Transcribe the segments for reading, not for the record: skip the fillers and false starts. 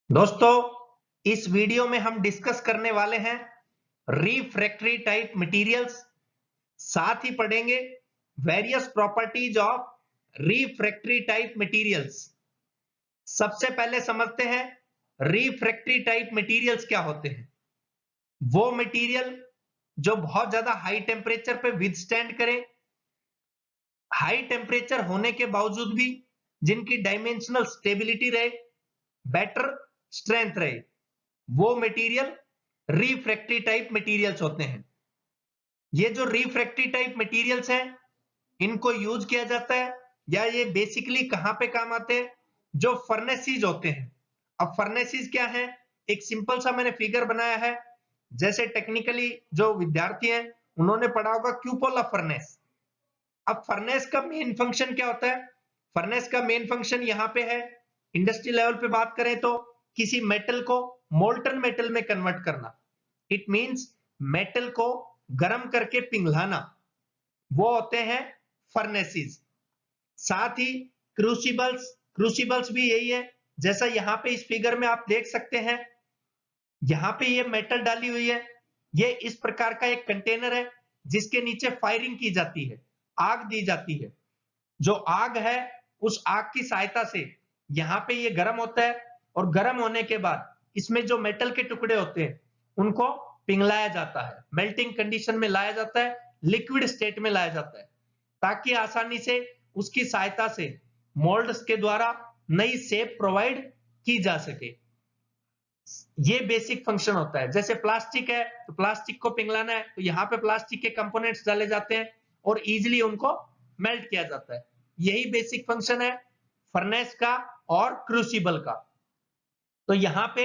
दोस्तों, इस वीडियो में हम डिस्कस करने वाले हैं रिफ्रैक्टरी टाइप मटेरियल्स। साथ ही पढ़ेंगे various properties of refractory type materials. सबसे पहले समझते हैं रिफ्रैक्टरी टाइप मटेरियल्स क्या होते हैं। वो मटेरियल जो बहुत ज्यादा हाई टेम्परेचर पे विथस्टैंड करें, हाई टेम्परेचर होने के बावजूद भी जिनकी डायमेंशनल स्टेबिलिटी रहे, बेटर स्ट्रेंथ रहे, वो मटेरियल रिफ्रैक्टरी टाइप मटेरियल्स होते हैं। ये जो रिफ्रैक्टरी टाइप मटेरियल्स हैं, इनको यूज किया जाता है या ये बेसिकली कहां पे काम आते हैं? जो फर्नेसीज होते हैं। अब फर्नेसीज क्या है? एक सिंपल सा मैंने फिगर बनाया है। जैसे टेक्निकली जो विद्यार्थी हैं उन्होंने पढ़ा होगा क्यूपोला फर्नेस। अब फर्नेस का मेन फंक्शन क्या होता है? फर्नेस का मेन फंक्शन यहाँ पे है, इंडस्ट्री लेवल पे बात करें तो किसी मेटल को मोल्टन मेटल में कन्वर्ट करना। इट मींस मेटल को गर्म करके पिघलाना, वो होते हैं फर्नेसेस। साथ ही क्रूसिबल्स, क्रूसिबल्स भी यही है। जैसा यहाँ पे इस फिगर में आप देख सकते हैं, यहाँ पे ये मेटल डाली हुई है। ये इस प्रकार का एक कंटेनर है जिसके नीचे फायरिंग की जाती है, आग दी जाती है। जो आग है उस आग की सहायता से यहाँ पे ये गर्म होता है और गर्म होने के बाद इसमें जो मेटल के टुकड़े होते हैं उनको पिघलाया जाता है, मेल्टिंग कंडीशन में लाया जाता है, लिक्विड स्टेट में लाया जाता है, ताकि आसानी से उसकी सहायता से मोल्ड्स के द्वारा नई शेप प्रोवाइड की जा सके। ये बेसिक फंक्शन होता है। जैसे प्लास्टिक है तो प्लास्टिक को पिघलाना है तो यहाँ पे प्लास्टिक के कंपोनेंट्स डाले जाते हैं और इजिली उनको मेल्ट किया जाता है। यही बेसिक फंक्शन है फर्नेस का और क्रूसिबल का। तो यहाँ पे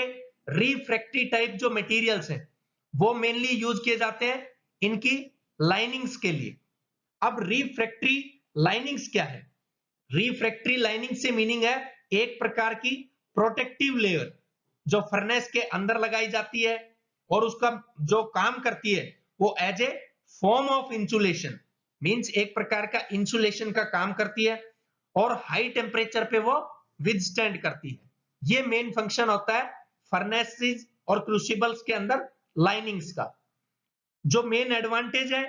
रिफ्रैक्टरी टाइप जो मटेरियल्स हैं वो मेनली यूज किए जाते हैं इनकी लाइनिंग्स के लिए। अब रिफ्रैक्टरी लाइनिंग्स क्या है? रिफ्रैक्टरी लाइनिंग से मीनिंग है एक प्रकार की प्रोटेक्टिव लेयर जो फर्नेस के अंदर लगाई जाती है और उसका जो काम करती है वो as a form of insulation, means एक प्रकार का इंसुलेशन का काम करती है और हाई टेम्परेचर पे वो विथस्टैंड करती है। ये मेन फंक्शन होता है फर्नेसेस और क्रूसिबल्स के अंदर लाइनिंग्स का। जो मेन एडवांटेज है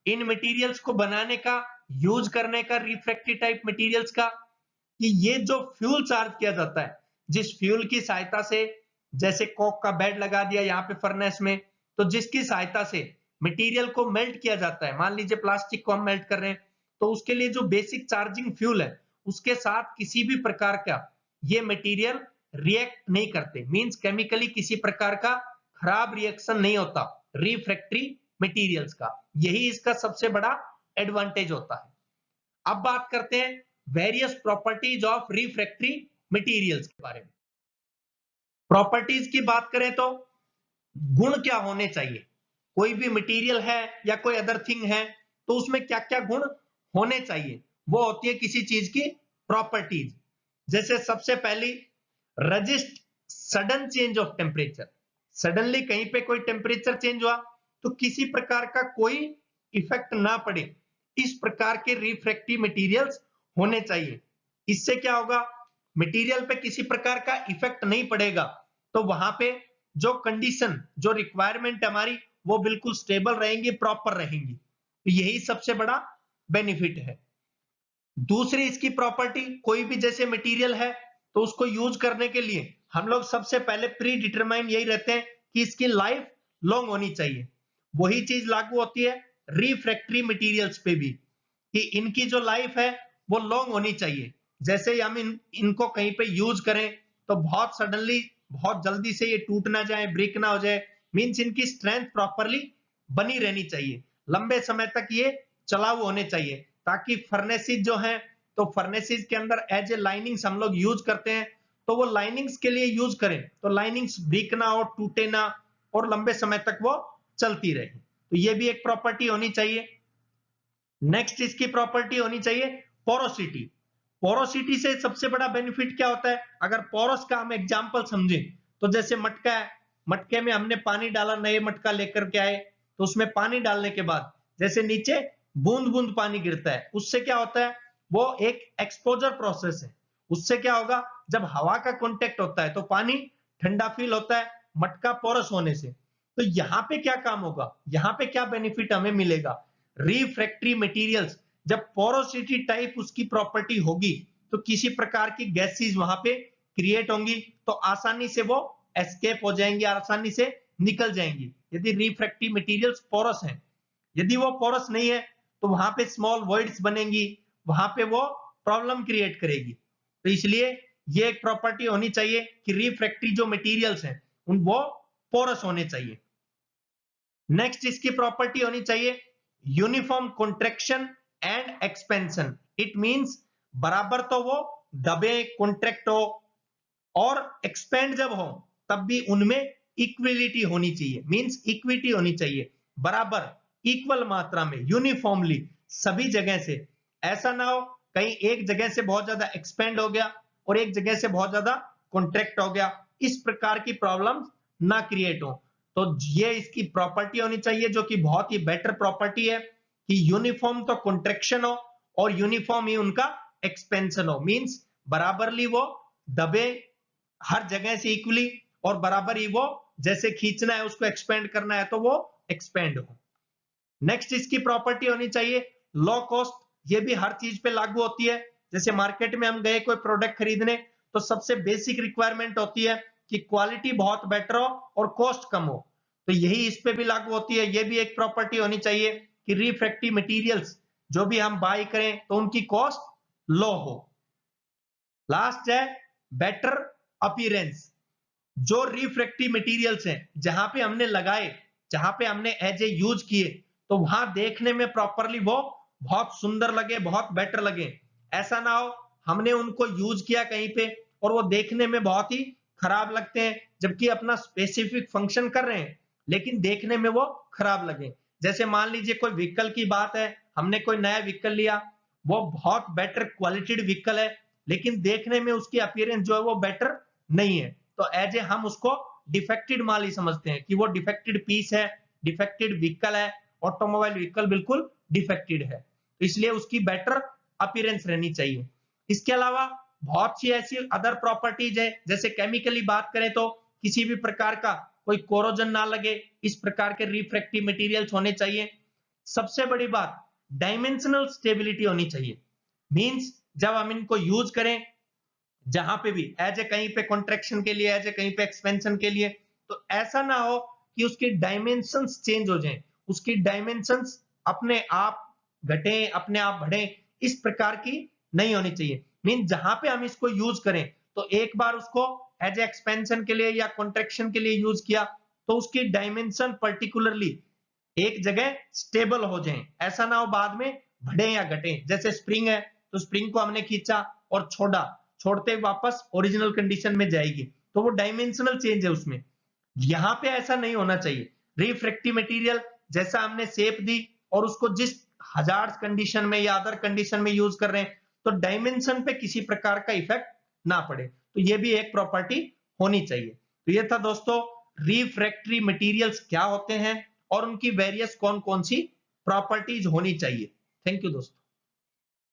इन मटेरियल्स को बनाने का, यूज करने का, रिफ्रैक्टरी टाइप मटेरियल्स का, कि ये जो फ्यूल चार्ज किया जाता है, जिस फ्यूल की सहायता से, जैसे कोक का बेड लगा दिया यहाँ पे फर्नेस में, तो जिसकी सहायता से मटेरियल को मेल्ट किया जाता है, मान लीजिए प्लास्टिक को हम मेल्ट कर रहे हैं, तो उसके लिए जो बेसिक चार्जिंग फ्यूल है उसके साथ किसी भी प्रकार का ये मटेरियल रिएक्ट नहीं करते, मींस केमिकली किसी प्रकार का खराब रिएक्शन नहीं होता रिफ्रैक्टरी मटेरियल्स का। यही इसका सबसे बड़ा एडवांटेज होता है। अब बात करते हैं various properties of refractory materials के बारे में। प्रॉपर्टीज की बात करें तो गुण क्या होने चाहिए? कोई भी मटेरियल है या कोई अदर थिंग है तो उसमें क्या क्या गुण होने चाहिए, वो होती है किसी चीज की प्रॉपर्टीज। जैसे सबसे पहली, resist sudden change of temperature. Suddenly कहीं पे कोई टेम्परेचर चेंज हुआ तो किसी प्रकार का कोई इफेक्ट ना पड़े, इस प्रकार के रिफ्रैक्टिव मटेरियल्स होने चाहिए। इससे क्या होगा? मटेरियल पे किसी प्रकार का इफेक्ट नहीं पड़ेगा तो वहां पे जो कंडीशन, जो रिक्वायरमेंट हमारी, वो बिल्कुल स्टेबल रहेंगी, प्रॉपर रहेंगी। तो यही सबसे बड़ा बेनिफिट है। दूसरी इसकी प्रॉपर्टी, कोई भी जैसे मटेरियल है तो उसको यूज करने के लिए हम लोग सबसे पहले प्री डिटरमाइन यही रहते हैं कि इसकी लाइफ लॉन्ग होनी चाहिए। वही चीज लागू होती है रिफ्रैक्टरी मटेरियल्स पे भी, कि इनकी जो लाइफ है वो लॉन्ग होनी चाहिए। जैसे हम इनको कहीं पे यूज करें तो बहुत सडनली, बहुत जल्दी से ये टूट ना जाए, ब्रेक ना हो जाए, मींस इनकी स्ट्रेंथ प्रॉपरली बनी रहनी चाहिए, लंबे समय तक ये चलाऊ होने चाहिए, ताकि फर्नेसिस जो है, तो फर्नेसिस के अंदर एज ए लाइनिंग्स हम लोग यूज करते हैं, तो वो लाइनिंग्स के लिए यूज करें तो लाइनिंग्स ब्रेक ना हो, टूटे ना, और लंबे समय तक वो चलती रहे। तो ये भी एक प्रॉपर्टी होनी चाहिए। नेक्स्ट इसकी प्रॉपर्टी होनी चाहिए पोरोसिटी। पोरोसिटी से सबसे बड़ा बेनिफिट क्या होता है? अगर पोरस का हम एग्जांपल समझें तो जैसे मटका है, मटके में हमने पानी डाला, नए मटका लेकर के आए, तो उसमें पानी डालने के बाद जैसे नीचे बूंद बूंद पानी गिरता है, उससे क्या होता है? वो एक एक्सपोजर प्रोसेस है। उससे क्या होगा? जब हवा का कांटेक्ट होता है तो पानी ठंडा फील होता है मटका पोरस होने से। तो यहाँ पे क्या काम होगा, यहाँ पे क्या बेनिफिट हमें मिलेगा, रिफ्रैक्टरी मटेरियल्स जब पोरोसिटी टाइप उसकी प्रॉपर्टी होगी तो किसी प्रकार की गैसेस वहां पे क्रिएट होंगी तो आसानी से वो एस्केप हो जाएंगी, आसानी से निकल जाएंगी यदि रिफ्रैक्टरी मटेरियल्स पोरस हैं। यदि वो पोरस नहीं है तो वहां पे स्मॉल वॉइड्स बनेंगी, वहां पे वो प्रॉब्लम क्रिएट करेगी। तो इसलिए ये एक प्रॉपर्टी होनी चाहिए कि रिफ्रैक्टरी जो मटेरियल्स हैं उन वो पोरस होने चाहिए। नेक्स्ट इसकी प्रॉपर्टी होनी चाहिए uniform contraction and expansion. It means बराबर तो वो दबे, कॉन्ट्रैक्ट हो और एक्सपेंड जब हो तब भी उनमें इक्विलिटी होनी चाहिए, मींस इक्विटी होनी चाहिए, बराबर इक्वल मात्रा में यूनिफॉर्मली सभी जगह से। ऐसा ना हो कहीं एक जगह से बहुत ज्यादा एक्सपेंड हो गया और एक जगह से बहुत ज्यादा कॉन्ट्रैक्ट हो गया, इस प्रकार की प्रॉब्लम ना क्रिएट हो। तो ये इसकी प्रॉपर्टी होनी चाहिए जो कि बहुत ही बेटर प्रॉपर्टी है कि यूनिफॉर्म तो कॉन्ट्रैक्शन हो और यूनिफॉर्म ही उनका एक्सपेंशन हो, मींस बराबरली वो दबे हर जगह से इक्वली और बराबर ही वो जैसे खींचना है उसको एक्सपेंड करना है तो वो एक्सपेंड हो। नेक्स्ट इसकी प्रॉपर्टी होनी चाहिए लो कॉस्ट। ये भी हर चीज पे लागू होती है। जैसे मार्केट में हम गए कोई प्रोडक्ट खरीदने तो सबसे बेसिक रिक्वायरमेंट होती है कि क्वालिटी बहुत बेटर हो और कॉस्ट कम हो, तो यही इस पे भी लागू होती है। ये भी एक प्रॉपर्टी होनी चाहिए कि रिफ्रैक्टरी मटेरियल्स जो भी हम बाय करें तो उनकी कॉस्ट लो हो। लास्ट है बेटर अपीयरेंस। जो रिफ्रैक्टरी मटेरियल्स हैं जहां पे हमने लगाए, जहां पे हमने एज ए यूज किए तो वहां देखने में प्रॉपरली वो बहुत सुंदर लगे, बहुत बेटर लगे। ऐसा ना हो हमने उनको यूज किया कहीं पे और वो देखने में बहुत ही खराब लगते हैं जबकि अपना स्पेसिफिक फंक्शन कर रहे हैं लेकिन देखने में वो खराब लगे। जैसे मान लीजिए कोई व्हीकल की बात है, हमने कोई नया व्हीकल लिया, वो बहुत बेटर क्वालिटीड व्हीकल है लेकिन देखने में उसकी अपीयरेंस जो है वो बेटर नहीं है, तो एज ए हम उसको डिफेक्टेड माल ही समझते हैं कि वो डिफेक्टेड पीस है, डिफेक्टेड व्हीकल है, ऑटोमोबाइल व्हीकल बिल्कुल डिफेक्टेड है, तो इसलिए उसकी बेटर अपीयरेंस रहनी चाहिए। इसके अलावा बहुत सी ऐसी अदर प्रॉपर्टीज है, जैसे केमिकली बात करें तो किसी भी प्रकार का कोई कोरोजन ना लगे, इस प्रकार के रिफ्रैक्टिव मटेरियल्स होने चाहिए। सबसे बड़ी बात डायमेंशनल स्टेबिलिटी होनी चाहिए, मींस जब हम इनको यूज करें जहां पे भी एज ए कहीं पे कॉन्ट्रैक्शन के लिए, एज ए कहीं पे एक्सपेंशन के लिए, तो ऐसा ना हो कि उसकी डायमेंशंस चेंज हो जाएं, उसकी डायमेंशंस अपने आप घटे, अपने आप बढ़े, इस प्रकार की नहीं होनी चाहिए। मीन जहां पे हम इसको यूज करें तो एक बार उसको एज ए एक्सपेंशन के लिए या कॉन्ट्रैक्शन के लिए यूज किया तो उसकी डायमेंशन पर्टिकुलरली एक जगह स्टेबल हो जाए, ऐसा ना हो बाद में बढ़े या घटे। जैसे स्प्रिंग है तो स्प्रिंग को हमने खींचा और छोड़ा, छोड़ते वापस ओरिजिनल कंडीशन में जाएगी, तो वो डायमेंशनल चेंज है उसमें। यहां पे ऐसा नहीं होना चाहिए। रिफ्रैक्टिव मटेरियल जैसा हमने शेप दी और उसको जिस हजार्ड कंडीशन में या अदर कंडीशन में यूज कर रहे हैं तो डायमेंशन पे किसी प्रकार का इफेक्ट ना पड़े, तो ये भी एक प्रॉपर्टी होनी चाहिए। तो ये था दोस्तों रिफ्रैक्टरी मटेरियल्स क्या होते हैं और उनकी वेरियस कौन कौन सी प्रॉपर्टीज होनी चाहिए। थैंक यू दोस्तों।